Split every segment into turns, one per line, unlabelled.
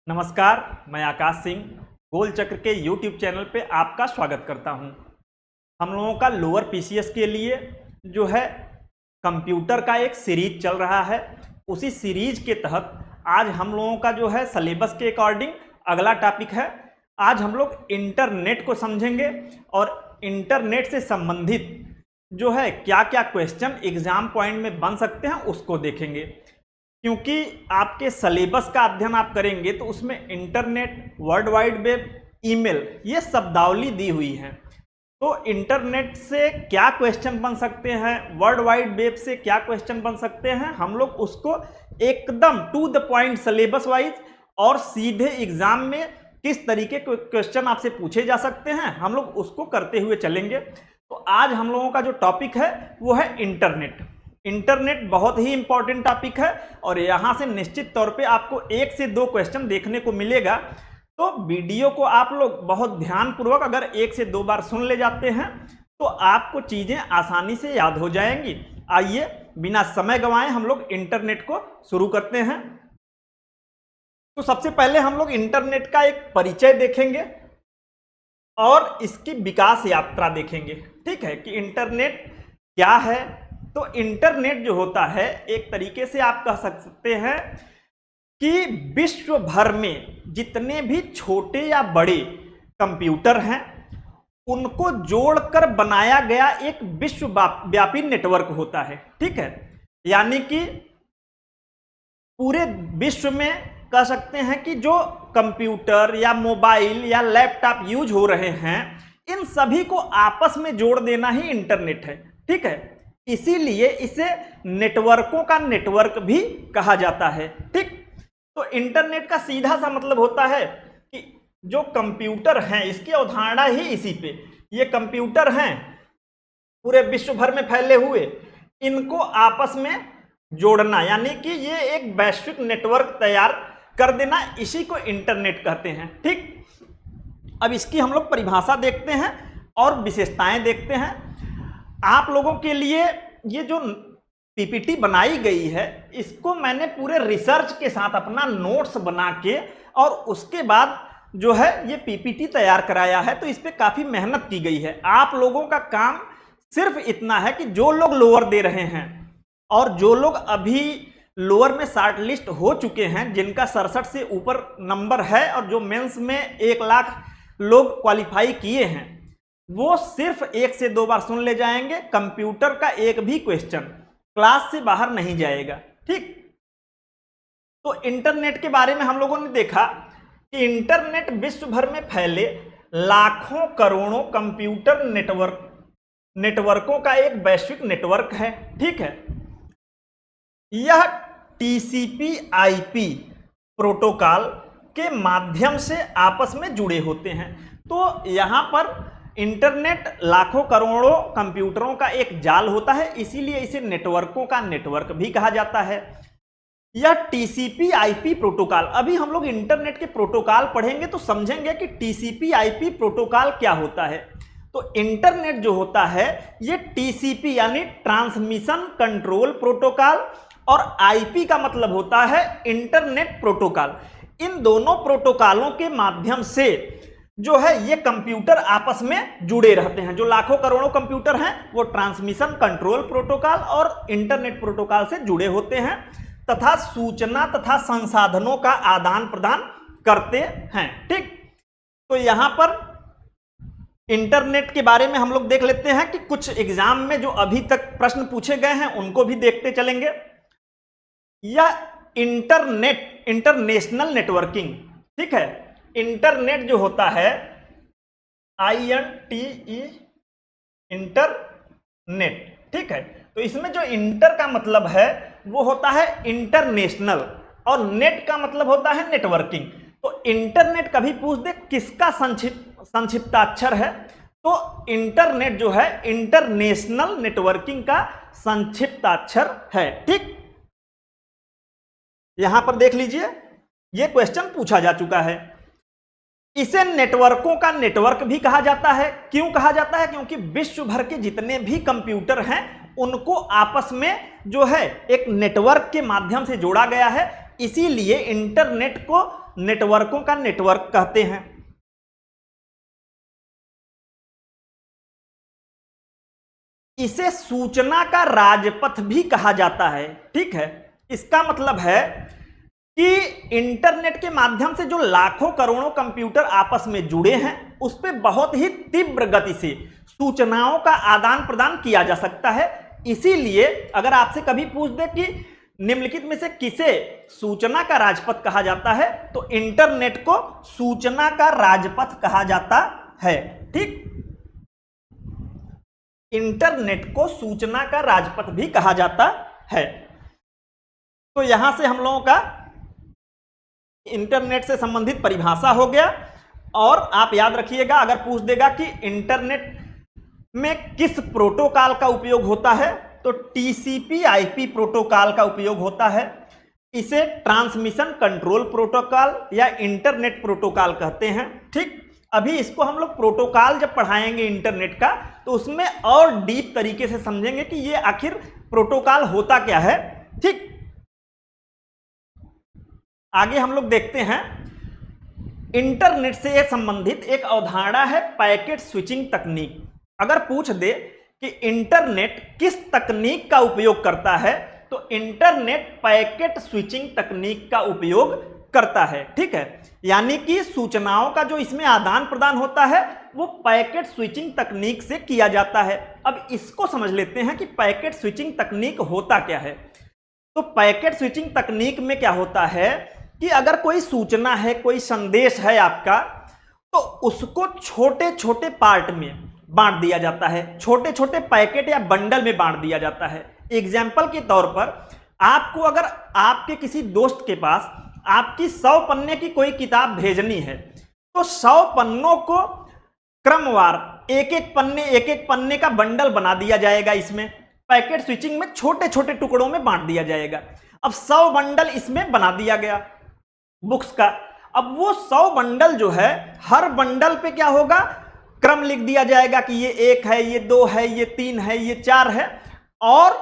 नमस्कार, मैं आकाश सिंह गोल चक्र के YouTube चैनल पे आपका स्वागत करता हूं। हम लोगों का लोअर पीसीएस के लिए जो है कंप्यूटर का एक सीरीज चल रहा है। उसी सीरीज के तहत आज हम लोगों का जो है सिलेबस के अकॉर्डिंग अगला टॉपिक है। आज हम लोग इंटरनेट को समझेंगे और इंटरनेट से संबंधित जो है क्या क्या क्वेश्चन एग्जाम पॉइंट में बन सकते हैं उसको देखेंगे। क्योंकि आपके सिलेबस का अध्ययन आप करेंगे तो उसमें internet, world wide web, email ये शब्दावली दी हुई है। तो इंटरनेट से क्या क्वेश्चन बन सकते हैं, वर्ल्ड वाइड वेब से क्या क्वेश्चन बन सकते हैं, हम लोग उसको एकदम to the point syllabus wise और सीधे एग्जाम में किस तरीके के क्वेश्चन आपसे पूछे जा सकते हैं हम लोग उसको करते हुए चलेंगे। तो आज हम लोगों का जो टॉपिक है वो है इंटरनेट। इंटरनेट बहुत ही इंपॉर्टेंट टॉपिक है और यहाँ से निश्चित तौर पे आपको 1 से 2 क्वेश्चन देखने को मिलेगा। तो वीडियो को आप लोग बहुत ध्यानपूर्वक अगर 1 से 2 बार सुन ले जाते हैं तो आपको चीज़ें आसानी से याद हो जाएंगी। आइए बिना समय गंवाए हम लोग इंटरनेट को शुरू करते हैं। तो सबसे पहले हम लोग इंटरनेट का एक परिचय देखेंगे और इसकी विकास यात्रा देखेंगे। ठीक है कि इंटरनेट क्या है। तो इंटरनेट जो होता है एक तरीके से आप कह सकते हैं कि विश्व भर में जितने भी छोटे या बड़े कंप्यूटर हैं उनको जोड़कर बनाया गया एक विश्वव्यापी नेटवर्क होता है। ठीक है, यानी कि पूरे विश्व में कह सकते हैं कि जो कंप्यूटर या मोबाइल या लैपटॉप यूज हो रहे हैं इन सभी को आपस में जोड़ देना ही इंटरनेट है। ठीक है, इसीलिए इसे नेटवर्कों का नेटवर्क भी कहा जाता है। ठीक, तो इंटरनेट का सीधा सा मतलब होता है कि जो कंप्यूटर हैं इसकी अवधारणा ही इसी पे, ये कंप्यूटर हैं पूरे विश्व भर में फैले हुए, इनको आपस में जोड़ना यानी कि ये एक वैश्विक नेटवर्क तैयार कर देना, इसी को इंटरनेट कहते हैं। ठीक, अब इसकी हम लोग परिभाषा देखते हैं और विशेषताएं देखते हैं। आप लोगों के लिए ये जो पीपीटी बनाई गई है इसको मैंने पूरे रिसर्च के साथ अपना नोट्स बना के और उसके बाद जो है ये पीपीटी तैयार कराया है। तो इस पे काफ़ी मेहनत की गई है। आप लोगों का काम सिर्फ इतना है कि जो लोग लोअर दे रहे हैं और जो लोग अभी लोअर में शॉर्ट लिस्ट हो चुके हैं जिनका 67 से ऊपर नंबर है और जो मेंस में 1 लाख लोग क्वालिफाई किए हैं वो सिर्फ 1 से 2 बार सुन ले जाएंगे। कंप्यूटर का एक भी क्वेश्चन क्लास से बाहर नहीं जाएगा। ठीक, तो इंटरनेट के बारे में हम लोगों ने देखा कि इंटरनेट विश्व भर में फैले लाखों करोड़ों कंप्यूटर नेटवर्कों का एक वैश्विक नेटवर्क है। ठीक है, यह TCP/IP प्रोटोकॉल के माध्यम से आपस में जुड़े होते हैं। तो यहाँ पर इंटरनेट लाखों करोड़ों कंप्यूटरों का एक जाल होता है, इसीलिए इसे नेटवर्कों का नेटवर्क भी कहा जाता है। यह TCP/IP प्रोटोकॉल, अभी हम लोग इंटरनेट के प्रोटोकॉल पढ़ेंगे तो समझेंगे कि TCP/IP प्रोटोकॉल क्या होता है। तो इंटरनेट जो होता है ये TCP यानी ट्रांसमिशन कंट्रोल प्रोटोकॉल और IP का मतलब होता है इंटरनेट प्रोटोकॉल। इन दोनों प्रोटोकॉलों के माध्यम से जो है ये कंप्यूटर आपस में जुड़े रहते हैं। जो लाखों करोड़ों कंप्यूटर हैं वो ट्रांसमिशन कंट्रोल प्रोटोकॉल और इंटरनेट प्रोटोकॉल से जुड़े होते हैं तथा सूचना तथा संसाधनों का आदान प्रदान करते हैं। ठीक, तो यहां पर इंटरनेट के बारे में हम लोग देख लेते हैं कि कुछ एग्जाम में जो अभी तक प्रश्न पूछे गए हैं उनको भी देखते चलेंगे। यह इंटरनेशनल नेटवर्किंग, ठीक है, इंटरनेट जो होता है INTE इंटरनेट। ठीक है, तो इसमें जो इंटर का मतलब है वो होता है इंटरनेशनल और नेट का मतलब होता है नेटवर्किंग। तो इंटरनेट कभी पूछ दे किसका संक्षिप्ताक्षर है तो इंटरनेट जो है इंटरनेशनल नेटवर्किंग का संक्षिप्ताक्षर है। ठीक, यहां पर देख लीजिए ये क्वेश्चन पूछा जा चुका है। इसे नेटवर्कों का नेटवर्क भी कहा जाता है। क्यों कहा जाता है? क्योंकि विश्व भर के जितने भी कंप्यूटर हैं उनको आपस में जो है एक नेटवर्क के माध्यम से जोड़ा गया है। इसीलिए इंटरनेट को नेटवर्कों का नेटवर्क कहते हैं। इसे सूचना का राजपथ भी कहा जाता है। ठीक है, इसका मतलब है कि इंटरनेट के माध्यम से जो लाखों करोड़ों कंप्यूटर आपस में जुड़े हैं, उस पर बहुत ही तीव्र गति से सूचनाओं का आदान प्रदान किया जा सकता है। इसीलिए अगर आपसे कभी पूछ दे कि निम्नलिखित में से किसे सूचना का राजपथ कहा जाता है, तो इंटरनेट को सूचना का राजपथ कहा जाता है। ठीक, इंटरनेट को सूचना का राजपथ भी कहा जाता है। तो यहां से हम लोगों का इंटरनेट से संबंधित परिभाषा हो गया। और आप याद रखिएगा, अगर पूछ देगा कि इंटरनेट में किस प्रोटोकॉल का उपयोग होता है, तो TCP/IP प्रोटोकॉल का उपयोग होता है। इसे ट्रांसमिशन कंट्रोल प्रोटोकॉल या इंटरनेट प्रोटोकॉल कहते हैं। ठीक, अभी इसको हम लोग प्रोटोकॉल जब पढ़ाएंगे इंटरनेट का, तो उसमें और डीप तरीके से समझेंगे कि ये आखिर प्रोटोकॉल होता क्या है। ठीक, आगे हम लोग देखते हैं, इंटरनेट से संबंधित एक अवधारणा है पैकेट स्विचिंग तकनीक। अगर पूछ दे कि इंटरनेट किस तकनीक का उपयोग करता है, तो इंटरनेट पैकेट स्विचिंग तकनीक का उपयोग करता है। ठीक है, यानी कि सूचनाओं का जो इसमें आदान प्रदान होता है वो पैकेट स्विचिंग तकनीक से किया जाता है। अब इसको समझ लेते हैं कि पैकेट स्विचिंग तकनीक होता क्या है। तो पैकेट स्विचिंग तकनीक में क्या होता है कि अगर कोई सूचना है, कोई संदेश है आपका, तो उसको छोटे छोटे पार्ट में बांट दिया जाता है, छोटे छोटे पैकेट या बंडल में बांट दिया जाता है। एग्जाम्पल के तौर पर आपको अगर आपके किसी दोस्त के पास आपकी 100 पन्ने की कोई किताब भेजनी है, तो 100 पन्नों को क्रमवार एक एक पन्ने का बंडल बना दिया जाएगा। इसमें पैकेट स्विचिंग में छोटे छोटे टुकड़ों में बांट दिया जाएगा। अब 100 बंडल इसमें बना दिया गया बुक्स का। अब वो 100 बंडल जो है, हर बंडल पे क्या होगा, क्रम लिख दिया जाएगा कि ये 1 है, ये 2 है, ये 3 है, ये 4 है। और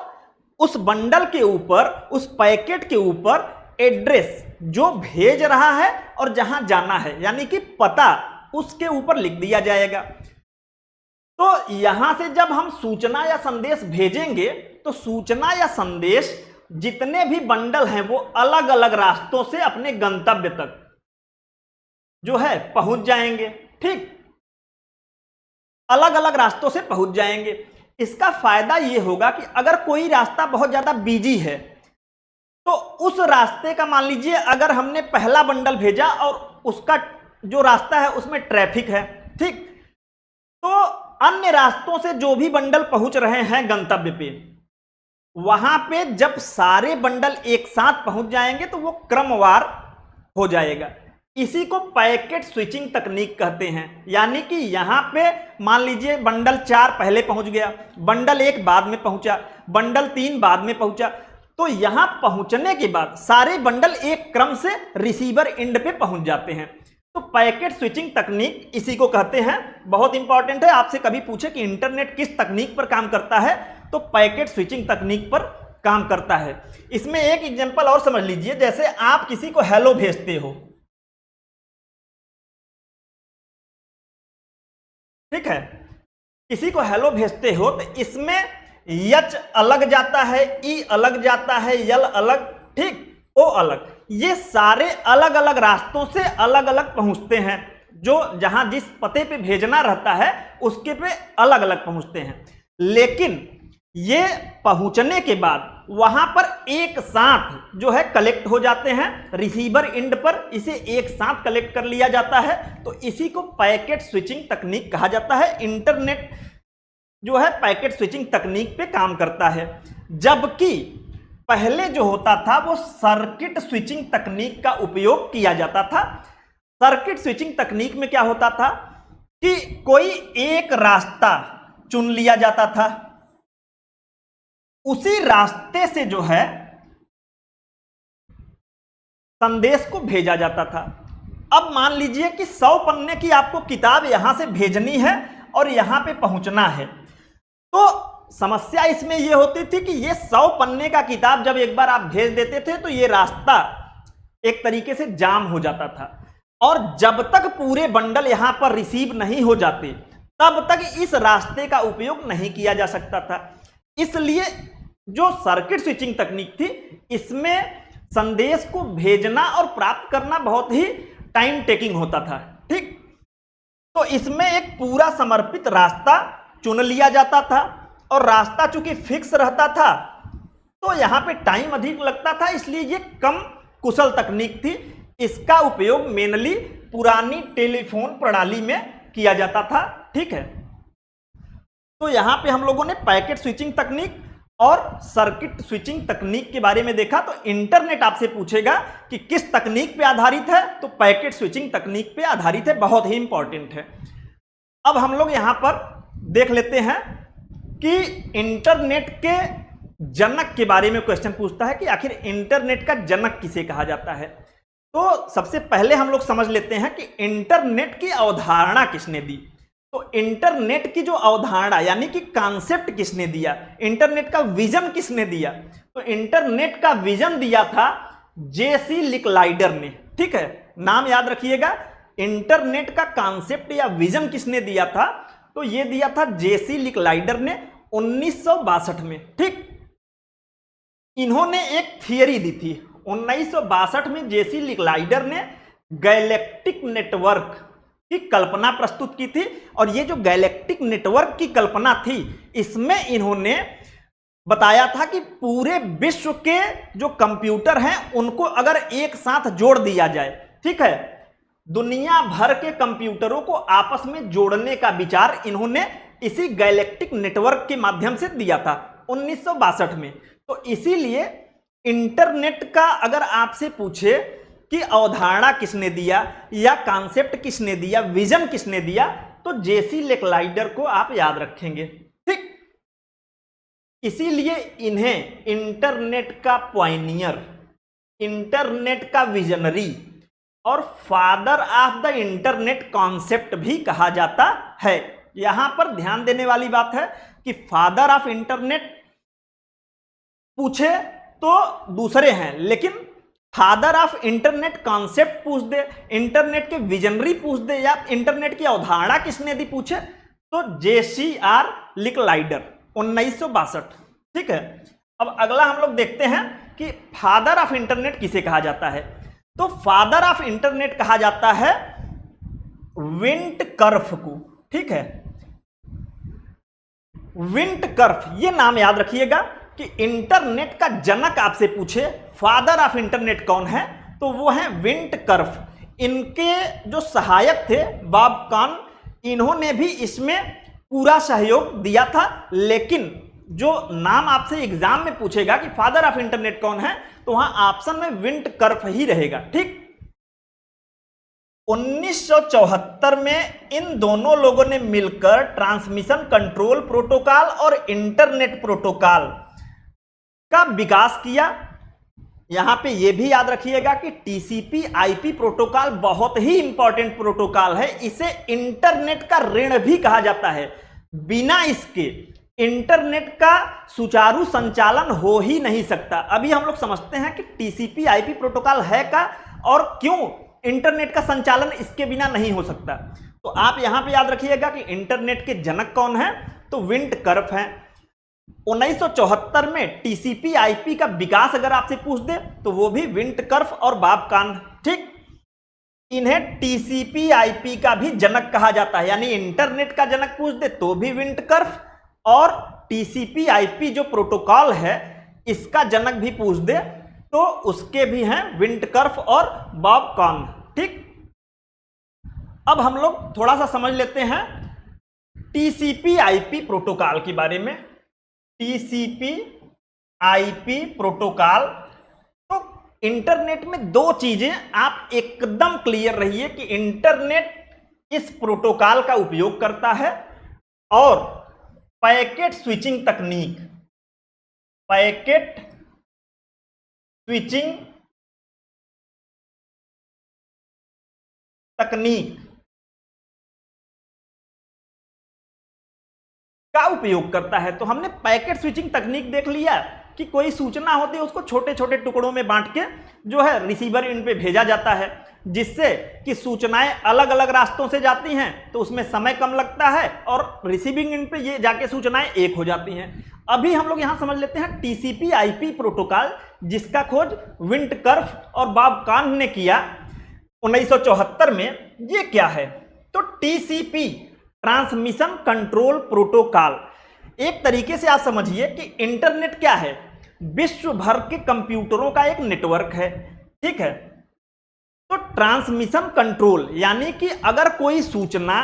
उस बंडल के ऊपर, उस पैकेट के ऊपर एड्रेस जो भेज रहा है और जहां जाना है, यानी कि पता, उसके ऊपर लिख दिया जाएगा। तो यहां से जब हम सूचना या संदेश भेजेंगे, तो सूचना या संदेश जितने भी बंडल हैं वो अलग अलग रास्तों से अपने गंतव्य तक जो है पहुंच जाएंगे। ठीक, अलग अलग रास्तों से पहुंच जाएंगे। इसका फायदा यह होगा कि अगर कोई रास्ता बहुत ज्यादा बिजी है, तो उस रास्ते का, मान लीजिए अगर हमने पहला बंडल भेजा और उसका जो रास्ता है उसमें ट्रैफिक है, ठीक, तो अन्य रास्तों से जो भी बंडल पहुंच रहे हैं गंतव्य पे, वहां पे जब सारे बंडल एक साथ पहुंच जाएंगे तो वो क्रमवार हो जाएगा। इसी को पैकेट स्विचिंग तकनीक कहते हैं। यानी कि यहां पे मान लीजिए बंडल 4 पहले पहुंच गया, बंडल 1 बाद में पहुंचा, बंडल 3 बाद में पहुंचा, तो यहां पहुंचने के बाद सारे बंडल एक क्रम से रिसीवर एंड पे पहुंच जाते हैं। तो पैकेट स्विचिंग तकनीक इसी को कहते हैं। बहुत इंपॉर्टेंट है, आपसे कभी पूछे कि इंटरनेट किस तकनीक पर काम करता है, तो पैकेट स्विचिंग तकनीक पर काम करता है। इसमें एक एग्जांपल और समझ लीजिए, जैसे आप किसी को हेलो भेजते हो, ठीक है, किसी को हेलो भेजते हो, तो इसमें यच अलग जाता है, ई अलग जाता है, यल अलग, ठीक, ओ अलग, ये सारे अलग अलग रास्तों से अलग अलग पहुंचते हैं। जो जहां जिस पते पे भेजना रहता है उसके पे अलग अलग पहुंचते हैं, लेकिन ये पहुंचने के बाद वहां पर एक साथ जो है कलेक्ट हो जाते हैं रिसीवर एंड पर, इसे एक साथ कलेक्ट कर लिया जाता है। तो इसी को पैकेट स्विचिंग तकनीक कहा जाता है। इंटरनेट जो है पैकेट स्विचिंग तकनीक पे काम करता है, जबकि पहले जो होता था वो सर्किट स्विचिंग तकनीक का उपयोग किया जाता था। सर्किट स्विचिंग तकनीक में क्या होता था कि कोई एक रास्ता चुन लिया जाता था, उसी रास्ते से जो है संदेश को भेजा जाता था। अब मान लीजिए कि 100 पन्ने की आपको किताब यहां से भेजनी है और यहां पे पहुंचना है, तो समस्या इसमें यह होती थी कि ये 100 पन्ने का किताब जब एक बार आप भेज देते थे तो ये रास्ता एक तरीके से जाम हो जाता था, और जब तक पूरे बंडल यहां पर रिसीव नहीं हो जाते तब तक इस रास्ते का उपयोग नहीं किया जा सकता था। इसलिए जो सर्किट स्विचिंग तकनीक थी, इसमें संदेश को भेजना और प्राप्त करना बहुत ही टाइम टेकिंग होता था। ठीक, तो इसमें एक पूरा समर्पित रास्ता चुन लिया जाता था, और रास्ता चूंकि फिक्स रहता था तो यहां पे टाइम अधिक लगता था, इसलिए ये कम कुशल तकनीक थी। इसका उपयोग मेनली पुरानी टेलीफोन प्रणाली में किया जाता था। ठीक है, तो यहां पे हम लोगों ने पैकेट स्विचिंग तकनीक और सर्किट स्विचिंग तकनीक के बारे में देखा। तो इंटरनेट आपसे पूछेगा कि किस तकनीक पे आधारित है, तो पैकेट स्विचिंग तकनीक पे आधारित है, बहुत ही इंपॉर्टेंट है। अब हम लोग यहां पर देख लेते हैं कि इंटरनेट के जनक के बारे में क्वेश्चन पूछता है कि आखिर इंटरनेट का जनक किसे कहा जाता है। तो सबसे पहले हम लोग समझ लेते हैं कि इंटरनेट की अवधारणा किसने दी। तो इंटरनेट की जो अवधारणा यानी कि कॉन्सेप्ट किसने दिया, इंटरनेट का विजन किसने दिया, तो इंटरनेट का विजन दिया था जेसी लिकलाइडर ने। ठीक है, नाम याद रखिएगा। इंटरनेट का कॉन्सेप्ट या विजन किसने दिया था, तो यह दिया था जेसी लिकलाइडर ने 1962 में। ठीक, इन्होंने एक थियरी दी थी 1962 में। जेसी लिकलाइडर ने गैलेक्टिक नेटवर्क की कल्पना प्रस्तुत की थी, और ये जो गैलेक्टिक नेटवर्क की कल्पना थी, इसमें इन्होंने बताया था कि पूरे विश्व के जो कंप्यूटर हैं उनको अगर एक साथ जोड़ दिया जाए, ठीक है, दुनिया भर के कंप्यूटरों को आपस में जोड़ने का विचार इन्होंने इसी गैलेक्टिक नेटवर्क के माध्यम से दिया था 1962 में। तो इसीलिए इंटरनेट का अगर आपसे पूछे कि अवधारणा किसने दिया या कॉन्सेप्ट किसने दिया, विजन किसने दिया, तो जेसी लिकलाइडर को आप याद रखेंगे। ठीक, इसीलिए इन्हें इंटरनेट का पायनियर, इंटरनेट का विजनरी और father of the internet concept भी कहा जाता है। यहां पर ध्यान देने वाली बात है कि फादर ऑफ इंटरनेट पूछे तो दूसरे हैं, लेकिन फादर ऑफ इंटरनेट कॉन्सेप्ट पूछ दे, इंटरनेट के विजनरी पूछ दे, या इंटरनेट की अवधारणा किसने दी पूछे, तो जेसीआर लिकलाइडर 1962। ठीक है, अब अगला हम लोग देखते हैं कि फादर ऑफ इंटरनेट किसे कहा जाता है। तो फादर ऑफ इंटरनेट कहा जाता है विंटकर्फ को। ठीक है, विंटकर्फ, ये नाम याद रखिएगा कि इंटरनेट का जनक आपसे पूछे फादर ऑफ इंटरनेट कौन है, तो वो है विंटकर्फ। इनके जो सहायक थे बॉब कॉन, इन्होंने भी इसमें पूरा सहयोग दिया था। लेकिन जो नाम आपसे एग्जाम में पूछेगा कि फादर ऑफ इंटरनेट कौन है, तो वहां ऑप्शन में विंटकर्फ ही रहेगा। ठीक, 1974 में इन दोनों लोगों ने मिलकर ट्रांसमिशन कंट्रोल प्रोटोकॉल और इंटरनेट प्रोटोकॉल का विकास किया। यहां पे यह भी याद रखिएगा कि टीसीपी आईपी प्रोटोकॉल बहुत ही इंपॉर्टेंट प्रोटोकॉल है। इसे इंटरनेट का ऋण भी कहा जाता है। बिना इसके इंटरनेट का सुचारू संचालन हो ही नहीं सकता। अभी हम लोग समझते हैं कि टीसीपी आईपी प्रोटोकॉल है का, और क्यों इंटरनेट का संचालन इसके बिना नहीं हो सकता। तो आप यहां पे याद रखिएगा कि इंटरनेट के जनक कौन है, तो विंटकर्फ है। 1974 में टीसीपी आईपी का विकास अगर आपसे पूछ दे तो वो भी विंटकर्फ और बॉब कॉन। ठीक, इन्हें टीसीपी आईपी का भी जनक कहा जाता है, यानी इंटरनेट का जनक पूछ दे तो भी विंटकर्फ, और टीसीपी आईपी जो प्रोटोकॉल है इसका जनक भी पूछ दे तो उसके भी हैं विंटकर्फ और बॉब कॉन। ठीक, अब हम लोग थोड़ा सा समझ लेते हैं टीसीपी आईपी प्रोटोकॉल के बारे में। टीसीपी आईपी प्रोटोकॉल, तो इंटरनेट में दो चीजें आप एकदम क्लियर रहिए कि इंटरनेट इस प्रोटोकॉल का उपयोग करता है, और पैकेट स्विचिंग तकनीक, पैकेट स्विचिंग तकनीक का उपयोग करता है। तो हमने पैकेट स्विचिंग तकनीक देख लिया कि कोई सूचना होती है उसको छोटे छोटे टुकड़ों में बांट के जो है रिसीवर इन पे भेजा जाता है, जिससे कि सूचनाएं अलग अलग रास्तों से जाती हैं तो उसमें समय कम लगता है और रिसीविंग इन पे ये जाके सूचनाएं एक हो जाती हैं। अभी हम लोग यहां समझ लेते हैं टीसीपी आईपी प्रोटोकॉल, जिसका खोज विंटकर्फ और बॉब काहन ने किया 1974 में। ये क्या है? तो टीसीपी ट्रांसमिशन कंट्रोल प्रोटोकॉल, एक तरीके से आप समझिए कि इंटरनेट क्या है? विश्व भर के कंप्यूटरों का एक नेटवर्क है, ठीक है। तो ट्रांसमिशन कंट्रोल यानी कि अगर कोई सूचना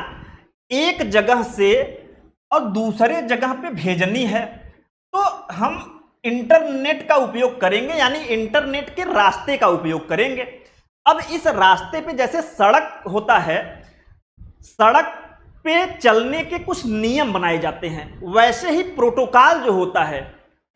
एक जगह से और दूसरे जगह पे भेजनी है तो हम इंटरनेट का उपयोग करेंगे, यानी इंटरनेट के रास्ते का उपयोग करेंगे। अब इस रास्ते पे जैसे सड़क होता है, सड़क पे चलने के कुछ नियम बनाए जाते हैं, वैसे ही प्रोटोकॉल जो होता है,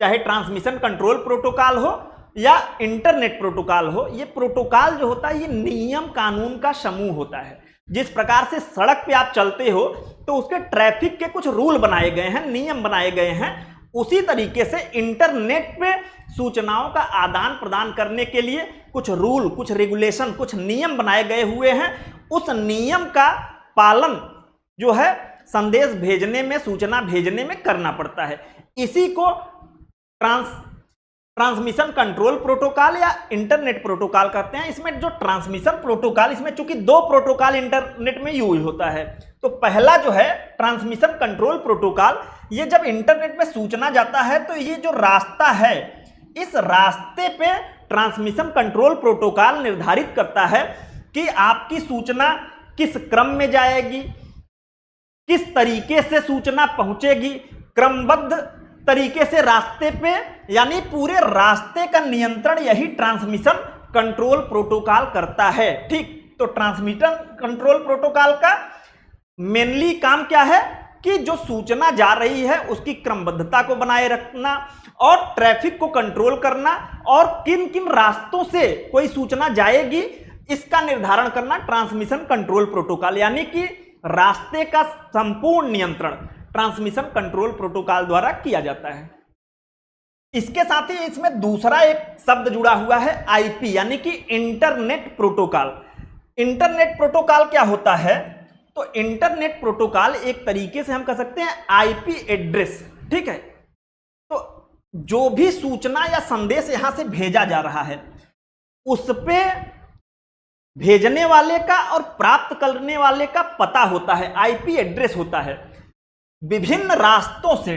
चाहे ट्रांसमिशन कंट्रोल प्रोटोकॉल हो या इंटरनेट प्रोटोकॉल हो, ये प्रोटोकॉल जो होता है ये नियम कानून का समूह होता है। जिस प्रकार से सड़क पे आप चलते हो तो उसके ट्रैफिक के कुछ रूल बनाए गए हैं, नियम बनाए गए हैं, उसी तरीके से इंटरनेट पे सूचनाओं का आदान प्रदान करने के लिए कुछ रूल, कुछ रेगुलेशन, कुछ नियम बनाए गए हुए हैं। उस नियम का पालन जो है संदेश भेजने में, सूचना भेजने में करना पड़ता है। इसी को ट्रांसमिशन कंट्रोल प्रोटोकॉल या इंटरनेट प्रोटोकॉल कहते हैं। इसमें जो ट्रांसमिशन प्रोटोकॉल, इसमें चूंकि दो प्रोटोकॉल इंटरनेट में यूज होता है, तो पहला जो है ट्रांसमिशन कंट्रोल प्रोटोकॉल, ये जब इंटरनेट में सूचना जाता है तो ये जो रास्ता है, इस रास्ते पे ट्रांसमिशन कंट्रोल प्रोटोकॉल निर्धारित करता है कि आपकी सूचना किस क्रम में जाएगी, किस तरीके से सूचना पहुंचेगी, क्रमबद्ध तरीके से रास्ते पे, यानी पूरे रास्ते का नियंत्रण यही ट्रांसमिशन कंट्रोल प्रोटोकॉल करता है, ठीक। तो ट्रांसमिशन कंट्रोल प्रोटोकॉल का मेनली काम क्या है कि जो सूचना जा रही है उसकी क्रमबद्धता को बनाए रखना और ट्रैफिक को कंट्रोल करना और किन किन रास्तों से कोई सूचना जाएगी इसका निर्धारण करना ट्रांसमिशन कंट्रोल प्रोटोकॉल, यानी कि रास्ते का संपूर्ण नियंत्रण ट्रांसमिशन कंट्रोल प्रोटोकॉल द्वारा किया जाता है। इसके साथ ही इसमें दूसरा एक शब्द जुड़ा हुआ है आईपी, यानी कि इंटरनेट प्रोटोकॉल। इंटरनेट प्रोटोकॉल क्या होता है? तो इंटरनेट प्रोटोकॉल एक तरीके से हम कह सकते हैं आईपी एड्रेस, ठीक है। तो जो भी सूचना या संदेश यहां से भेजा जा रहा है उस पे भेजने वाले का और प्राप्त करने वाले का पता होता है, आईपी एड्रेस होता है। विभिन्न रास्तों से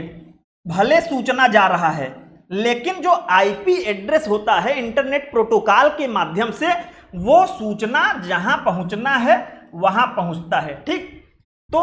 भले सूचना जा रहा है, लेकिन जो आईपी एड्रेस होता है इंटरनेट प्रोटोकॉल के माध्यम से वो सूचना जहां पहुंचना है वहां पहुंचता है, ठीक। तो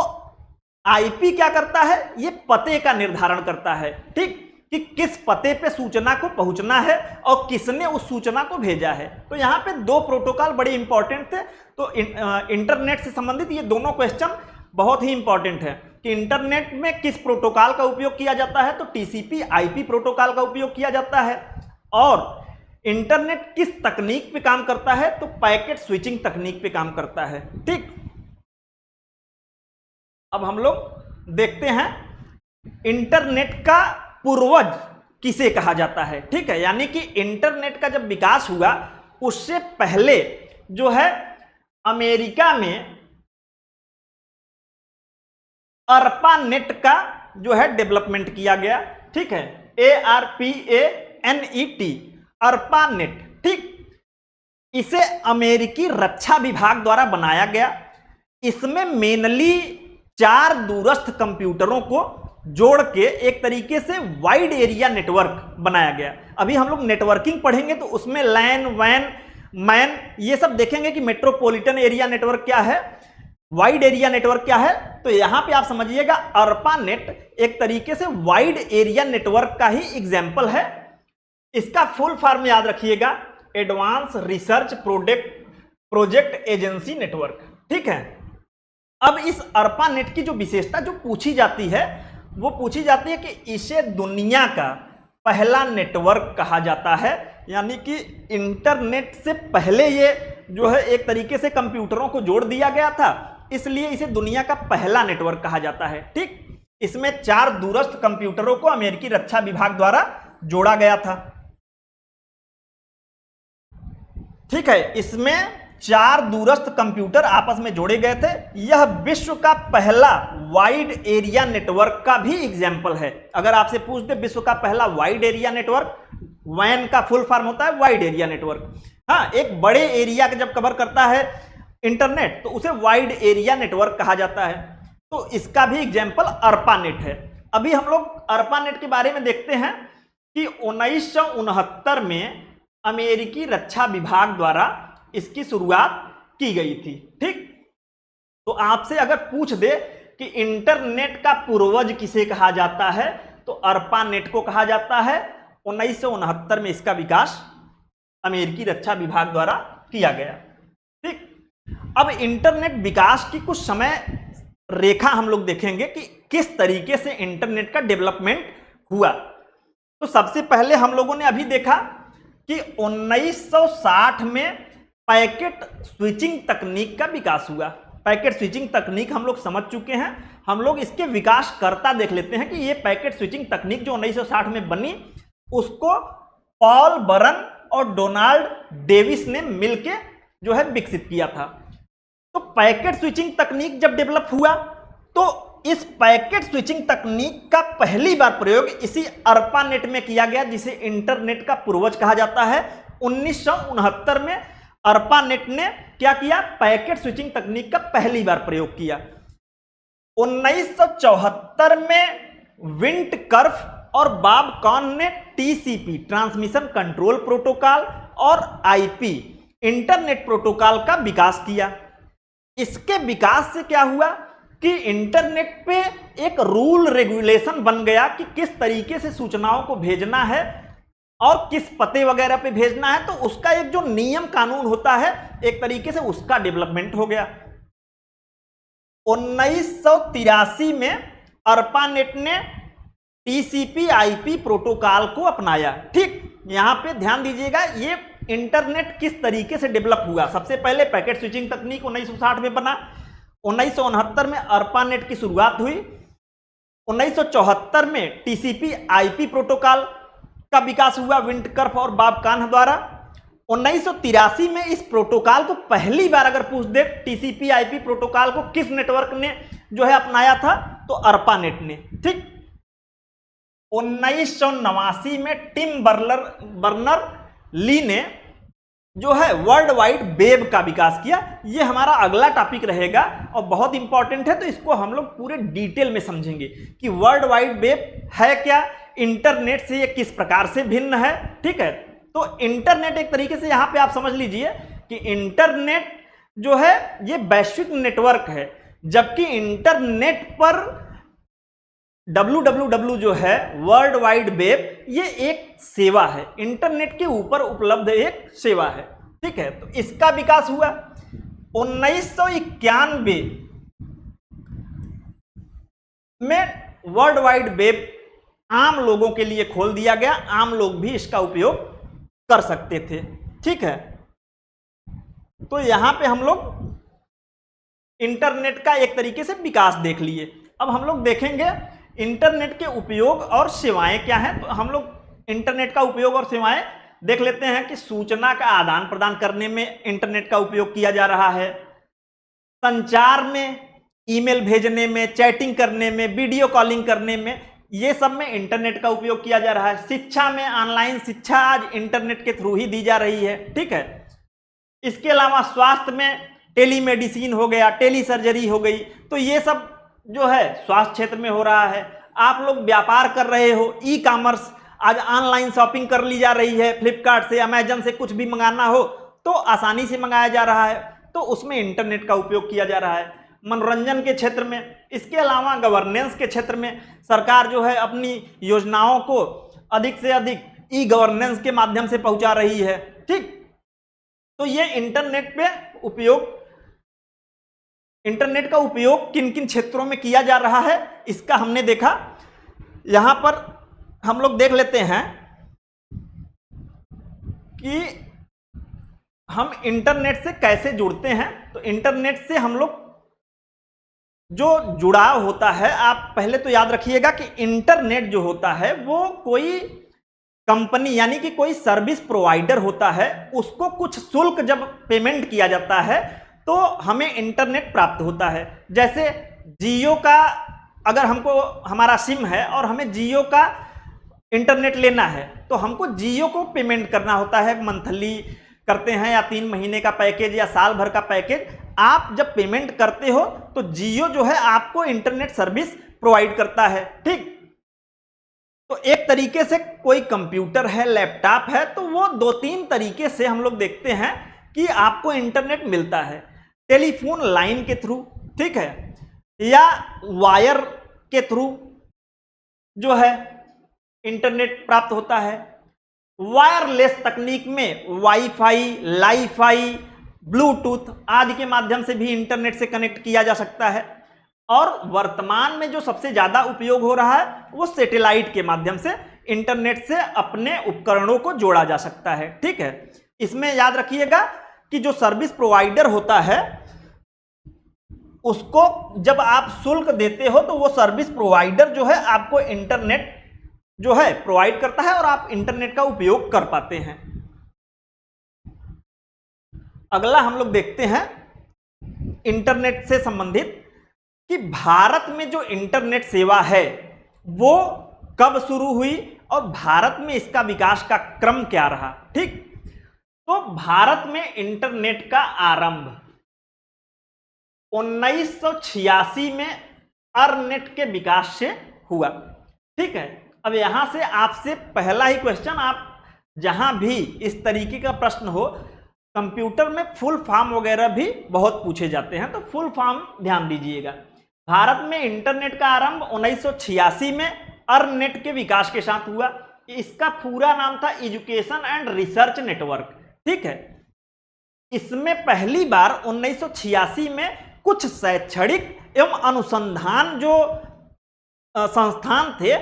आईपी क्या करता है? ये पते का निर्धारण करता है, ठीक, कि किस पते पे सूचना को पहुंचना है और किसने उस सूचना को भेजा है। तो यहां पे दो प्रोटोकॉल बड़े इंपॉर्टेंट थे। तो इंटरनेट से संबंधित ये दोनों क्वेश्चन बहुत ही इंपॉर्टेंट है कि इंटरनेट में किस प्रोटोकॉल का उपयोग किया जाता है, तो टीसीपी आईपी प्रोटोकॉल का उपयोग किया जाता है। और इंटरनेट किस तकनीक पे काम करता है, तो पैकेट स्विचिंग तकनीक पे काम करता है, ठीक। अब हम लोग देखते हैं इंटरनेट का पूर्वज किसे कहा जाता है, ठीक है। यानी कि इंटरनेट का जब विकास हुआ उससे पहले जो है अमेरिका में ARPANET का जो है डेवलपमेंट किया गया, ठीक है, ARPANET, ARPANET, ठीक। इसे अमेरिकी रक्षा विभाग द्वारा बनाया गया। इसमें मेनली 4 दूरस्थ कंप्यूटरों को जोड़ के एक तरीके से वाइड एरिया नेटवर्क बनाया गया। अभी हम लोग नेटवर्किंग पढ़ेंगे तो उसमें लैन, वैन, मैन ये सब देखेंगे कि मेट्रोपॉलिटन एरिया नेटवर्क क्या है, वाइड एरिया नेटवर्क क्या है। तो यहां पे आप समझिएगा ARPANET एक तरीके से वाइड एरिया नेटवर्क का ही एग्जाम्पल है। इसका फुल फॉर्म याद रखिएगा, advance research project agency network, ठीक है। अब इस ARPANET की जो विशेषता जो पूछी जाती है वो पूछी जाती है कि इसे दुनिया का पहला नेटवर्क कहा जाता है, यानी कि इंटरनेट से पहले ये जो है एक तरीके से कंप्यूटरों को जोड़ दिया गया था, इसलिए इसे दुनिया का पहला नेटवर्क कहा जाता है, ठीक। इसमें 4 दूरस्थ कंप्यूटरों को अमेरिकी रक्षा विभाग द्वारा जोड़ा गया था। ठीक है, इसमें 4 दूरस्थ कंप्यूटर आपस में जोड़े गए थे। यह विश्व का पहला वाइड एरिया नेटवर्क का भी एग्जाम्पल है। अगर आपसे पूछ दे विश्व का पहला वाइड एरिया नेटवर्क, वैन का फुल फॉर्म होता है वाइड एरिया नेटवर्क। हाँ, एक बड़े एरिया का जब कवर करता है इंटरनेट तो उसे वाइड एरिया नेटवर्क कहा जाता है। तो इसका भी एग्जाम्पल अर्पानेट है। अभी हम लोग अर्पानेट के बारे में देखते हैं कि 1969 में अमेरिकी रक्षा विभाग द्वारा इसकी शुरुआत की गई थी। ठीक, तो आपसे अगर पूछ दे कि इंटरनेट का पूर्वज किसे कहा जाता है तो अर्पानेट को कहा जाता है। 1969 में इसका विकास अमेरिकी रक्षा विभाग द्वारा किया गया। ठीक, अब इंटरनेट विकास की कुछ समय रेखा हम लोग देखेंगे कि किस तरीके से इंटरनेट का डेवलपमेंट हुआ। तो सबसे पहले हम लोगों ने अभी देखा कि 1960 में पैकेट स्विचिंग तकनीक का विकास हुआ। पैकेट स्विचिंग तकनीक हम लोग समझ चुके हैं। हम लोग इसके विकास करता देख लेते हैं कि ये पैकेट स्विचिंग तकनीक जो 1960 में बनी उसको पॉल बरन और डोनाल्ड डेविस ने मिलके जो है विकसित किया था। तो पैकेट स्विचिंग तकनीक जब डेवलप हुआ तो इस पैकेट स्विचिंग तकनीक का पहली बार प्रयोग इसी अर्पानेट में किया गया जिसे इंटरनेट का पूर्वज कहा जाता है। 1969 में अर्पानेट ने क्या किया, पैकेट स्विचिंग तकनीक का पहली बार प्रयोग किया। 1974 में विंटकर्फ और बॉब कॉन ने टीसीपी ट्रांसमिशन कंट्रोल प्रोटोकॉल और आईपी इंटरनेट प्रोटोकॉल का विकास किया। इसके विकास से क्या हुआ कि इंटरनेट पे एक रूल रेगुलेशन बन गया कि किस तरीके से सूचनाओं को भेजना है और किस पते वगैरह पे भेजना है। तो उसका एक जो नियम कानून होता है एक तरीके से उसका डेवलपमेंट हो गया। 1983 में अर्पानेट ने टीसीपी आईपी प्रोटोकॉल को अपनाया। ठीक, यहां पे ध्यान दीजिएगा ये इंटरनेट किस तरीके से डेवलप हुआ। सबसे पहले पैकेट स्विचिंग तकनीक 1960 में बना। 1969 में अर्पानेट की शुरुआत हुई। 1974 में टीसीपी आईपी प्रोटोकॉल का विकास हुआ विंटकर्फ और बॉब कॉन द्वारा। 1983 में इस प्रोटोकॉल को पहली बार अगर पूछ दे टीसीपी आईपी प्रोटोकॉल को किस नेटवर्क ने जो है अपनाया था तो अर्पानेट ने। ठीक, 1989 में टिम बर्नर ली ने जो है वर्ल्ड वाइड वेब का विकास किया। यह हमारा अगला टॉपिक रहेगा और बहुत इंपॉर्टेंट है, तो इसको हम लोग पूरे डिटेल में समझेंगे कि वर्ल्ड वाइड वेब है क्या, इंटरनेट से ये किस प्रकार से भिन्न है। ठीक है, तो इंटरनेट एक तरीके से यहां पे आप समझ लीजिए कि इंटरनेट जो है ये वैश्विक नेटवर्क है, जबकि इंटरनेट पर www जो है वर्ल्ड वाइड वेब ये एक सेवा है, इंटरनेट के ऊपर उपलब्ध एक सेवा है। ठीक है, तो इसका विकास हुआ। 1991 में वर्ल्ड वाइड वेब आम लोगों के लिए खोल दिया गया, आम लोग भी इसका उपयोग कर सकते थे। ठीक है, तो यहां पे हम लोग इंटरनेट का एक तरीके से विकास देख लिए। अब हम लोग देखेंगे इंटरनेट के उपयोग और सेवाएं क्या हैं। तो हम लोग इंटरनेट का उपयोग और सेवाएं देख लेते हैं कि सूचना का आदान प्रदान करने में इंटरनेट का उपयोग किया जा रहा है, संचार में, ईमेल भेजने में, चैटिंग करने में, वीडियो कॉलिंग करने में, ये सब में इंटरनेट का उपयोग किया जा रहा है। शिक्षा में, ऑनलाइन शिक्षा आज इंटरनेट के थ्रू ही दी जा रही है। ठीक है, इसके अलावा स्वास्थ्य में टेलीमेडिसिन हो गया, टेली सर्जरी हो गई, तो ये सब जो है स्वास्थ्य क्षेत्र में हो रहा है। आप लोग व्यापार कर रहे हो, ई कॉमर्स, आज ऑनलाइन शॉपिंग कर ली जा रही है, फ्लिपकार्ट से, अमेजन से कुछ भी मंगाना हो तो आसानी से मंगाया जा रहा है, तो उसमें इंटरनेट का उपयोग किया जा रहा है। मनोरंजन के क्षेत्र में, इसके अलावा गवर्नेंस के क्षेत्र में सरकार जो है अपनी योजनाओं को अधिक से अधिक ई गवर्नेंस के माध्यम से पहुंचा रही है। ठीक, तो ये इंटरनेट पे उपयोग, इंटरनेट का उपयोग किन किन क्षेत्रों में किया जा रहा है इसका हमने देखा। यहां पर हम लोग देख लेते हैं कि हम इंटरनेट से कैसे जुड़ते हैं। तो इंटरनेट से हम लोग जो जुड़ाव होता है, आप पहले तो याद रखिएगा कि इंटरनेट जो होता है वो कोई कंपनी यानी कि कोई सर्विस प्रोवाइडर होता है, उसको कुछ शुल्क जब पेमेंट किया जाता है तो हमें इंटरनेट प्राप्त होता है। जैसे जियो का, अगर हमको हमारा सिम है और हमें जियो का इंटरनेट लेना है तो हमको जियो को पेमेंट करना होता है, मंथली करते हैं या 3 महीने का पैकेज या साल भर का पैकेज। आप जब पेमेंट करते हो तो जियो जो है आपको इंटरनेट सर्विस प्रोवाइड करता है। ठीक, तो एक तरीके से कोई कंप्यूटर है, लैपटॉप है, तो वो 2-3 तरीके से हम लोग देखते हैं कि आपको इंटरनेट मिलता है। टेलीफोन लाइन के थ्रू, ठीक है, या वायर के थ्रू जो है इंटरनेट प्राप्त होता है। वायरलेस तकनीक में वाईफाई, लाईफाई, ब्लूटूथ आदि के माध्यम से भी इंटरनेट से कनेक्ट किया जा सकता है। और वर्तमान में जो सबसे ज्यादा उपयोग हो रहा है वो सैटेलाइट के माध्यम से इंटरनेट से अपने उपकरणों को जोड़ा जा सकता है। ठीक है, इसमें याद रखिएगा कि जो सर्विस प्रोवाइडर होता है उसको जब आप शुल्क देते हो तो वो सर्विस प्रोवाइडर जो है आपको इंटरनेट जो है प्रोवाइड करता है और आप इंटरनेट का उपयोग कर पाते हैं। अगला हम लोग देखते हैं इंटरनेट से संबंधित कि भारत में जो इंटरनेट सेवा है वो कब शुरू हुई और भारत में इसका विकास का क्रम क्या रहा। ठीक, तो भारत में इंटरनेट का आरंभ 1986 में अर्नेट के विकास से हुआ। ठीक है, अब यहां से आपसे पहला ही क्वेश्चन, आप जहां भी इस तरीके का प्रश्न हो, कंप्यूटर में फुल फॉर्म वगैरह भी बहुत पूछे जाते हैं, तो फुल फॉर्म ध्यान दीजिएगा। भारत में इंटरनेट का आरंभ 1986 में अर्नेट के विकास के साथ हुआ। इसका पूरा नाम था एजुकेशन एंड रिसर्च नेटवर्क। ठीक है, इसमें पहली बार 1986 में कुछ शैक्षणिक एवं अनुसंधान जो संस्थान थे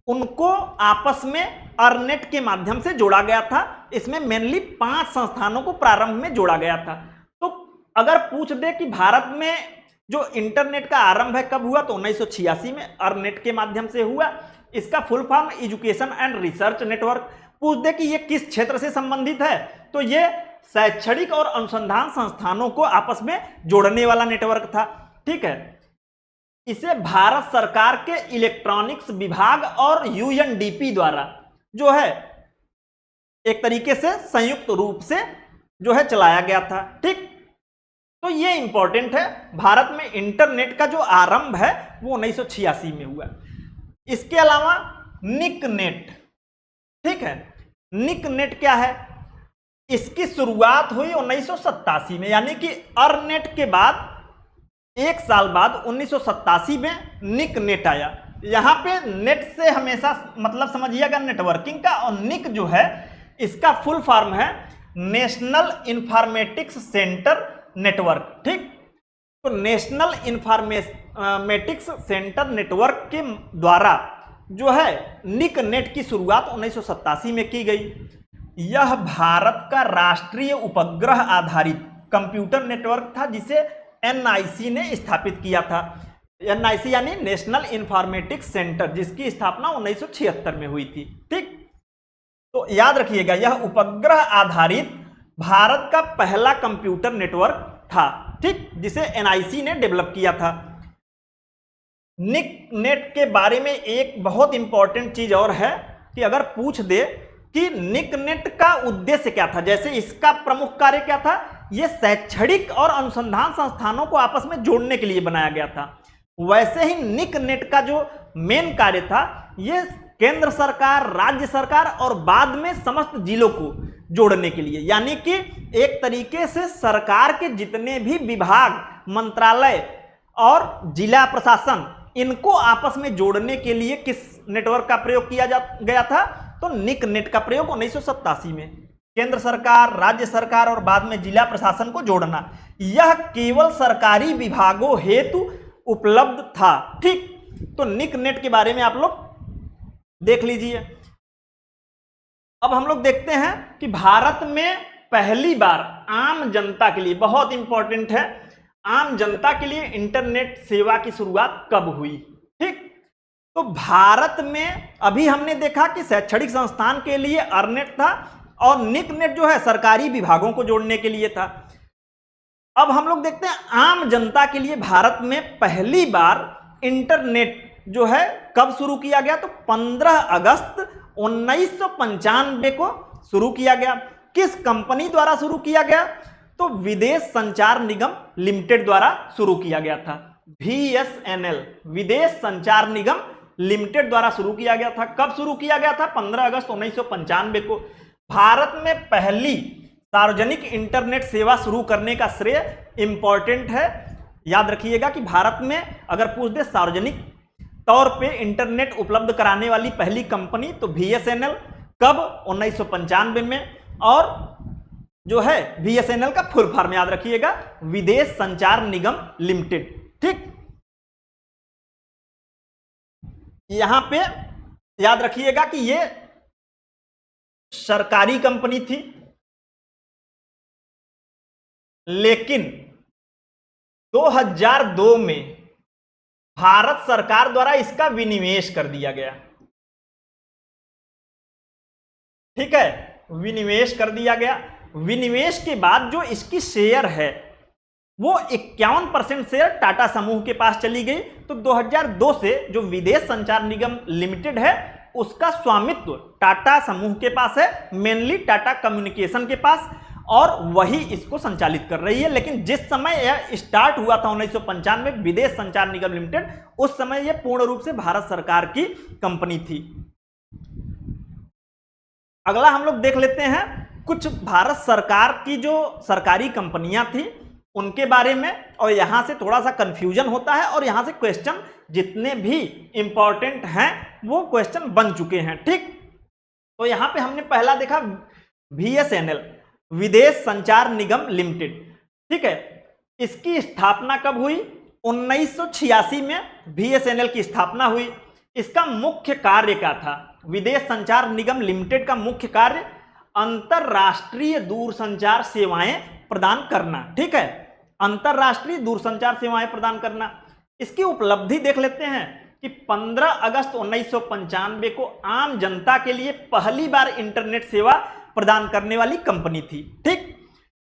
उनको आपस में अर्नेट के माध्यम से जोड़ा गया था। इसमें मेनली 5 संस्थानों को प्रारंभ में जोड़ा गया था। तो अगर पूछ दे कि भारत में जो इंटरनेट का आरंभ है कब हुआ, तो 1986 में अर्नेट के माध्यम से हुआ। इसका full form education and research network. पूछ दे कि ये किस क्षेत्र से संबंधित है, तो ये शैक्षणिक और अनुसंधान संस्थानों को आपस में जोड़ने वाला नेटवर्क था। ठीक है, इसे भारत सरकार के इलेक्ट्रॉनिक्स विभाग और यूएनडीपी द्वारा जो है एक तरीके से संयुक्त रूप से जो है चलाया गया था। ठीक, तो ये इंपॉर्टेंट है, भारत में इंटरनेट का जो आरंभ है वो 1986 में हुआ। इसके अलावा निकनेट, ठीक है, निकनेट क्या है, इसकी शुरुआत हुई 1987 में, यानी कि अर्नेट के बाद 1 साल बाद 1987 में निकनेट आया। यहां पे नेट से हमेशा मतलब समझिएगा नेटवर्किंग का, और निक जो है इसका फुल फॉर्म है नेशनल इंफॉर्मेटिक्स सेंटर नेटवर्क। ठीक, तो नेशनल इंफॉर्मेटिक्स सेंटर नेटवर्क के द्वारा जो है निकनेट की शुरुआत 1987 में की गई। यह भारत का राष्ट्रीय उपग्रह आधारित कंप्यूटर नेटवर्क था जिसे एनआईसी ने स्थापित किया था। एनआईसी यानी नेशनल इंफॉर्मेटिक्स सेंटर, जिसकी स्थापना 1976 में हुई थी। ठीक, तो याद रखिएगा यह उपग्रह आधारित भारत का पहला कंप्यूटर नेटवर्क था। ठीक, जिसे एनआईसी ने डेवलप किया था। निकनेट के बारे में एक बहुत इंपॉर्टेंट चीज और है कि अगर पूछ दे कि निकनेट का उद्देश्य क्या था, जैसे इसका प्रमुख कार्य क्या था, यह शैक्षणिक और अनुसंधान संस्थानों को आपस में जोड़ने के लिए बनाया गया था, वैसे ही निकनेट का जो मेन कार्य था यह केंद्र सरकार, राज्य सरकार और बाद में समस्त जिलों को जोड़ने के लिए, यानी कि एक तरीके से सरकार के जितने भी विभाग, मंत्रालय और जिला प्रशासन, इनको आपस में जोड़ने के लिए किस नेटवर्क का प्रयोग किया गया था, तो निकनेट का प्रयोग 1987 में केंद्र सरकार, राज्य सरकार और बाद में जिला प्रशासन को जोड़ना, यह केवल सरकारी विभागों हेतु उपलब्ध था। ठीक, तो निकनेट के बारे में आप लोग देख लीजिए। अब हम लोग देखते हैं कि भारत में पहली बार आम जनता के लिए, बहुत इंपॉर्टेंट है, आम जनता के लिए इंटरनेट सेवा की शुरुआत कब हुई। ठीक, तो भारत में अभी हमने देखा कि शैक्षणिक संस्थान के लिए अर्नेट था और निकनेट जो है सरकारी विभागों को जोड़ने के लिए था। अब हम लोग देखते हैं आम जनता के लिए भारत में पहली बार इंटरनेट जो है कब शुरू किया गया, तो 15 अगस्त 1995 को शुरू किया गया। किस कंपनी द्वारा शुरू किया गया, तो विदेश संचार निगम लिमिटेड द्वारा शुरू किया गया था। VSNL विदेश संचार निगम लिमिटेड द्वारा शुरू किया गया था। कब शुरू किया गया था, 15 अगस्त 1995 को। भारत में पहली सार्वजनिक इंटरनेट सेवा शुरू करने का श्रेय इंपॉर्टेंट है, याद रखिएगा कि भारत में अगर पूछ दे सार्वजनिक तौर पे इंटरनेट उपलब्ध कराने वाली पहली कंपनी तो VSNL, कब, 1995 में। और जो है VSNL का फुल फॉर्म याद रखिएगा, विदेश संचार निगम लिमिटेड। ठीक, यहां पे याद रखिएगा कि ये सरकारी कंपनी थी, लेकिन 2002 में भारत सरकार द्वारा इसका विनिवेश कर दिया गया। ठीक है, विनिवेश कर दिया गया। विनिवेश के बाद जो इसकी शेयर है वो 51% शेयर टाटा समूह के पास चली गई। तो 2002 से जो विदेश संचार निगम लिमिटेड है उसका स्वामित्व टाटा समूह के पास है, मेनली टाटा कम्युनिकेशन के पास, और वही इसको संचालित कर रही है। लेकिन जिस समय यह स्टार्ट हुआ था 1995 में विदेश संचार निगम लिमिटेड, उस समय यह पूर्ण रूप से भारत सरकार की कंपनी थी। अगला हम लोग देख लेते हैं कुछ भारत सरकार की जो सरकारी कंपनियां थी उनके बारे में, और यहां से थोड़ा सा कंफ्यूजन होता है और यहां से क्वेश्चन जितने भी इंपॉर्टेंट हैं वो क्वेश्चन बन चुके हैं। ठीक, तो यहां पे हमने पहला देखा VSNL विदेश संचार निगम लिमिटेड। ठीक है, इसकी स्थापना कब हुई, 1986 में VSNL की स्थापना हुई। इसका मुख्य कार्य क्या था, विदेश संचार निगम लिमिटेड का मुख्य कार्य अंतरराष्ट्रीय दूरसंचार सेवाएं प्रदान करना। ठीक है, अंतरराष्ट्रीय दूरसंचार सेवाएं प्रदान करना। इसकी उपलब्धि देख लेते हैं कि 15 अगस्त 1995 को आम जनता के लिए पहली बार इंटरनेट सेवा प्रदान करने वाली कंपनी थी। ठीक,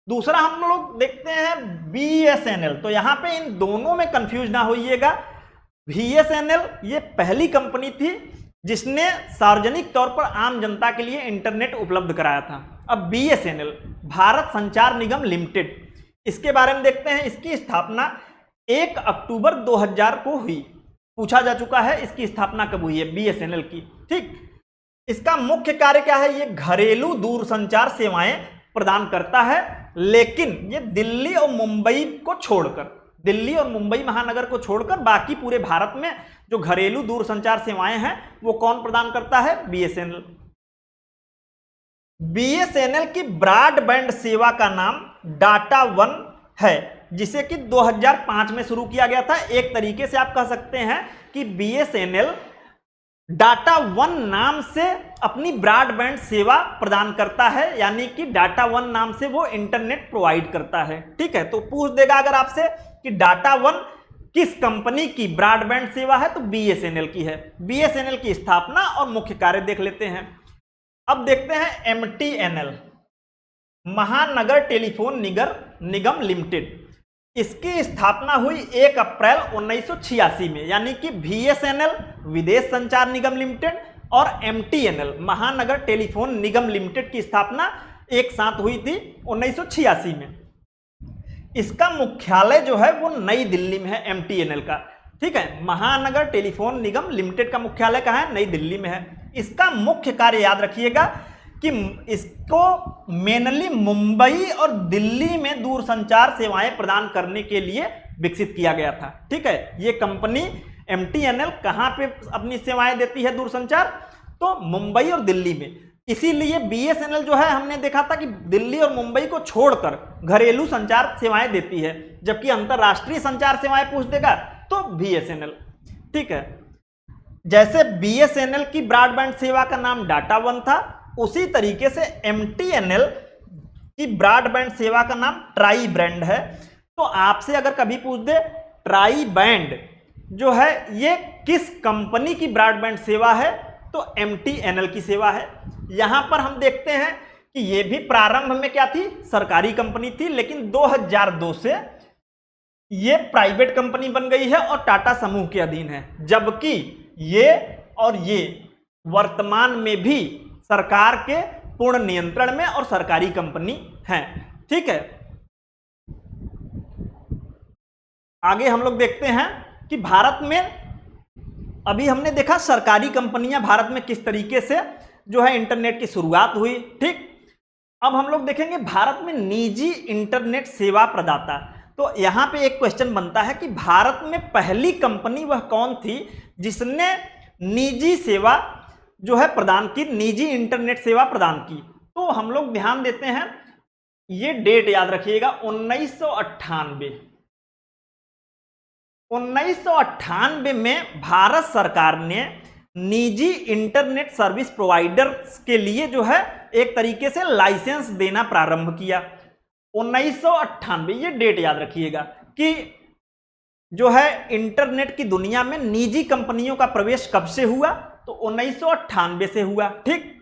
दूसरा हम लोग देखते हैं BSNL। तो यहां पे इन दोनों में कंफ्यूज ना होइएगा। VSNL ये पहली कंपनी थी जिसने सार्वजनिक तौर पर आम जनता के लिए इंटरनेट उपलब्ध कराया था। अब BSNL भारत संचार निगम लिमिटेड, इसके बारे में देखते हैं। इसकी स्थापना 1 अक्टूबर 2000 को हुई। पूछा जा चुका है इसकी स्थापना कब हुई है BSNL की। ठीक, इसका मुख्य कार्य क्या है, ये घरेलू दूरसंचार सेवाएं प्रदान करता है, लेकिन ये दिल्ली और मुंबई को छोड़कर, दिल्ली और मुंबई महानगर को छोड़कर बाकी पूरे भारत में जो घरेलू दूरसंचार सेवाएं हैं वो कौन प्रदान करता है, BSNL। BSNL की ब्रॉडबैंड सेवा का नाम डाटा वन है, जिसे कि 2005 में शुरू किया गया था। एक तरीके से आप कह सकते हैं कि BSNL डाटा वन नाम से अपनी ब्रॉडबैंड सेवा प्रदान करता है, यानी कि डाटा वन नाम से वो इंटरनेट प्रोवाइड करता है। ठीक है, तो पूछ देगा अगर आपसे कि डाटा वन किस कंपनी की ब्रॉडबैंड सेवा है, तो BSNL की है। BSNL की स्थापना और मुख्य कार्य देख लेते हैं। अब देखते हैं MTNL महानगर टेलीफोन निगम लिमिटेड। इसकी स्थापना हुई 1 अप्रैल 1986 में, यानी कि VSNL विदेश संचार निगम लिमिटेड और MTNL महानगर टेलीफोन निगम लिमिटेड की स्थापना एक साथ हुई थी 1986 में। इसका मुख्यालय जो है वो नई दिल्ली में है, MTNL का। ठीक है, महानगर टेलीफोन निगम लिमिटेड का मुख्यालय कहाँ है, नई दिल्ली में है। इसका मुख्य कार्य याद रखिएगा कि इसको मेनली मुंबई और दिल्ली में दूरसंचार सेवाएं प्रदान करने के लिए विकसित किया गया था। ठीक है, ये कंपनी MTNL कहां पे अपनी सेवाएं देती है दूरसंचार, तो मुंबई और दिल्ली में। इसीलिए BSNL जो है हमने देखा था कि दिल्ली और मुंबई को छोड़कर घरेलू संचार सेवाएं देती है, जबकि अंतरराष्ट्रीय संचार सेवाएं पूछ देगा तो BSNL। ठीक है, जैसे BSNL की ब्रॉडबैंड सेवा का नाम डाटा वन था, उसी तरीके से MTNL की ब्रॉडबैंड सेवा का नाम ट्राई बैंड है। तो आपसे अगर कभी पूछ दे ट्राई बैंड जो है ये किस कंपनी की ब्रॉडबैंड सेवा है, तो MTNL की सेवा है। यहां पर हम देखते हैं कि ये भी प्रारंभ में क्या थी, सरकारी कंपनी थी, लेकिन 2002 से ये प्राइवेट कंपनी बन गई है और टाटा समूह के अधीन है, जबकि ये और ये वर्तमान में भी सरकार के पूर्ण नियंत्रण में और सरकारी कंपनी है। ठीक है, आगे हम लोग देखते हैं कि भारत में अभी हमने देखा सरकारी कंपनियां भारत में किस तरीके से जो है इंटरनेट की शुरुआत हुई। ठीक, अब हम लोग देखेंगे भारत में निजी इंटरनेट सेवा प्रदाता। तो यहां पे एक क्वेश्चन बनता है कि भारत में पहली कंपनी वह कौन थी जिसने निजी सेवा जो है प्रदान की, निजी इंटरनेट सेवा प्रदान की। तो हम लोग ध्यान देते हैं, ये डेट याद रखिएगा 1998। 1998 में भारत सरकार ने निजी इंटरनेट सर्विस प्रोवाइडर्स के लिए जो है एक तरीके से लाइसेंस देना प्रारंभ किया। 1998 ये डेट याद रखिएगा कि जो है इंटरनेट की दुनिया में निजी कंपनियों का प्रवेश कब से हुआ, तो 1998 से हुआ। ठीक,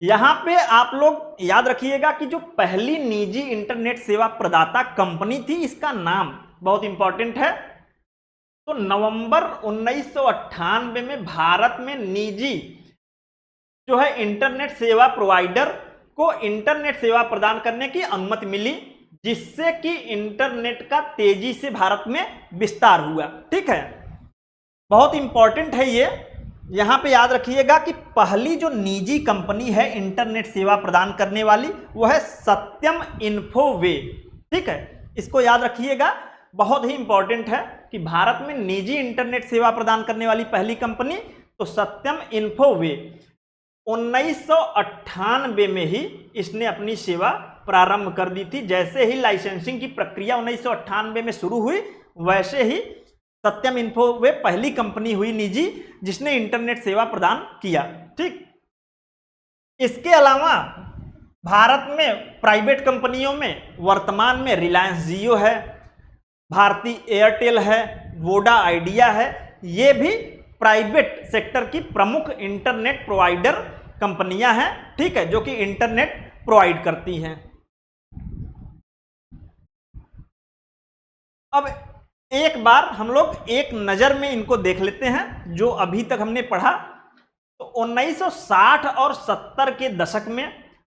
यहां पे आप लोग याद रखिएगा कि जो पहली निजी इंटरनेट सेवा प्रदाता कंपनी थी, इसका नाम बहुत इंपॉर्टेंट है। तो नवंबर 1998 में भारत में निजी जो है इंटरनेट सेवा प्रोवाइडर को इंटरनेट सेवा प्रदान करने की अनुमति मिली, जिससे कि इंटरनेट का तेजी से भारत में विस्तार हुआ। ठीक है, बहुत इंपॉर्टेंट है ये, यहां पे याद रखिएगा कि पहली जो निजी कंपनी है इंटरनेट सेवा प्रदान करने वाली वो है सत्यम इन्फोवे। ठीक है, इसको याद रखिएगा, बहुत ही इंपॉर्टेंट है कि भारत में निजी इंटरनेट सेवा प्रदान करने वाली पहली कंपनी तो सत्यम इन्फोवे। 1998 में ही इसने अपनी सेवा प्रारंभ कर दी थी। जैसे ही लाइसेंसिंग की प्रक्रिया 1998 में शुरू हुई, वैसे ही सत्यम इन्फो वे पहली कंपनी हुई निजी जिसने इंटरनेट सेवा प्रदान किया। ठीक, इसके अलावा भारत में प्राइवेट कंपनियों में वर्तमान में रिलायंस जियो है, भारती एयरटेल है, वोडा आइडिया है, ये भी प्राइवेट सेक्टर की प्रमुख इंटरनेट प्रोवाइडर कंपनियां हैं। ठीक है, जो कि इंटरनेट प्रोवाइड करती हैं। अब एक बार हम लोग एक नजर में इनको देख लेते हैं जो अभी तक हमने पढ़ा। तो 1960 और 70 के दशक में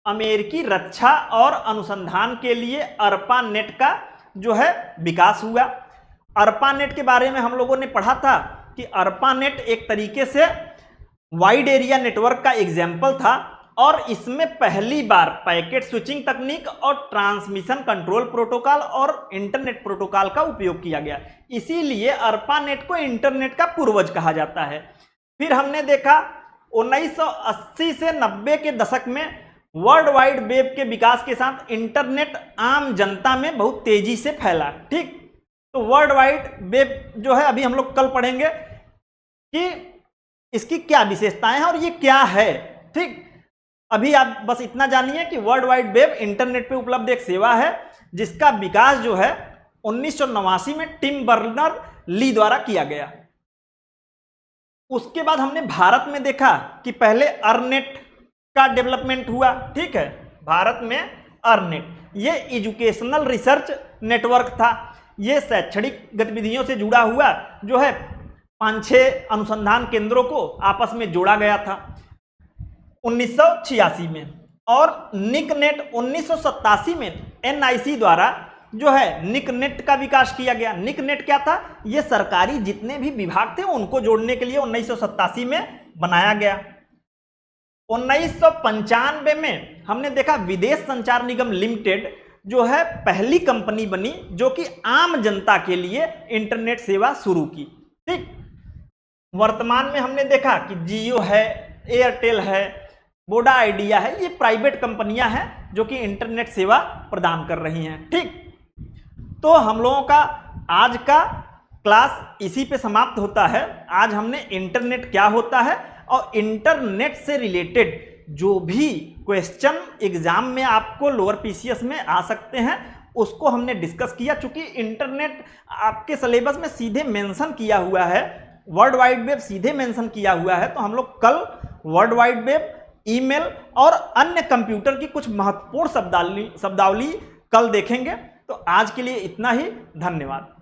अमेरिकी रक्षा और अनुसंधान के लिए ARPANET का जो है विकास हुआ। ARPANET के बारे में हम लोगों ने पढ़ा था कि ARPANET एक तरीके से वाइड एरिया नेटवर्क का एग्जाम्पल था और इसमें पहली बार पैकेट स्विचिंग तकनीक और ट्रांसमिशन कंट्रोल प्रोटोकॉल और इंटरनेट प्रोटोकॉल का उपयोग किया गया। इसीलिए ARPANET को इंटरनेट का पूर्वज कहा जाता है। फिर हमने देखा 1980 से 90 के दशक में वर्ल्ड वाइड वेब के विकास के साथ इंटरनेट आम जनता में बहुत तेजी से फैला। ठीक, तो वर्ल्ड वाइड वेब जो है अभी हम लोग कल पढ़ेंगे कि इसकी क्या विशेषताएं हैं और ये क्या है। ठीक, अभी आप बस इतना जानिए कि वर्ल्ड वाइड वेब इंटरनेट पे उपलब्ध एक सेवा है जिसका विकास जो है 1989 में टिम बर्नर ली द्वारा किया गया। उसके बाद हमने भारत में देखा कि पहले अर्नेट का डेवलपमेंट हुआ। ठीक है, भारत में अर्नेट ये एजुकेशनल रिसर्च नेटवर्क था। ये शैक्षणिक गतिविधियों से जुड़ा हुआ जो है 5-6 अनुसंधान केंद्रों को आपस में जोड़ा गया था 1986 में। और निकनेट 1987 में NIC द्वारा जो है निकनेट का विकास किया गया। निकनेट क्या था? ये सरकारी जितने भी विभाग थे उनको जोड़ने के लिए 1987 में बनाया गया। 1995 में हमने देखा विदेश संचार निगम लिमिटेड जो है पहली कंपनी बनी जो कि आम जनता के लिए इंटरनेट सेवा शुरू की। ठीक, वर्तमान में हमने देखा कि जियो है, एयरटेल है, वोडा आइडिया है, ये प्राइवेट कंपनियां हैं जो कि इंटरनेट सेवा प्रदान कर रही हैं। ठीक, तो हम लोगों का आज का क्लास इसी पे समाप्त होता है। आज हमने इंटरनेट क्या होता है और इंटरनेट से रिलेटेड जो भी क्वेश्चन एग्जाम में आपको लोअर पीसीएस में आ सकते हैं उसको हमने डिस्कस किया। चूंकि इंटरनेट आपके सिलेबस में सीधे मेंशन किया हुआ है, वर्ल्ड वाइड वेब सीधे मेंशन किया हुआ है, तो हम लोग कल वर्ल्ड वाइड वेब, ईमेल और अन्य कंप्यूटर की कुछ महत्वपूर्ण शब्दावली कल देखेंगे। तो आज के लिए इतना ही, धन्यवाद।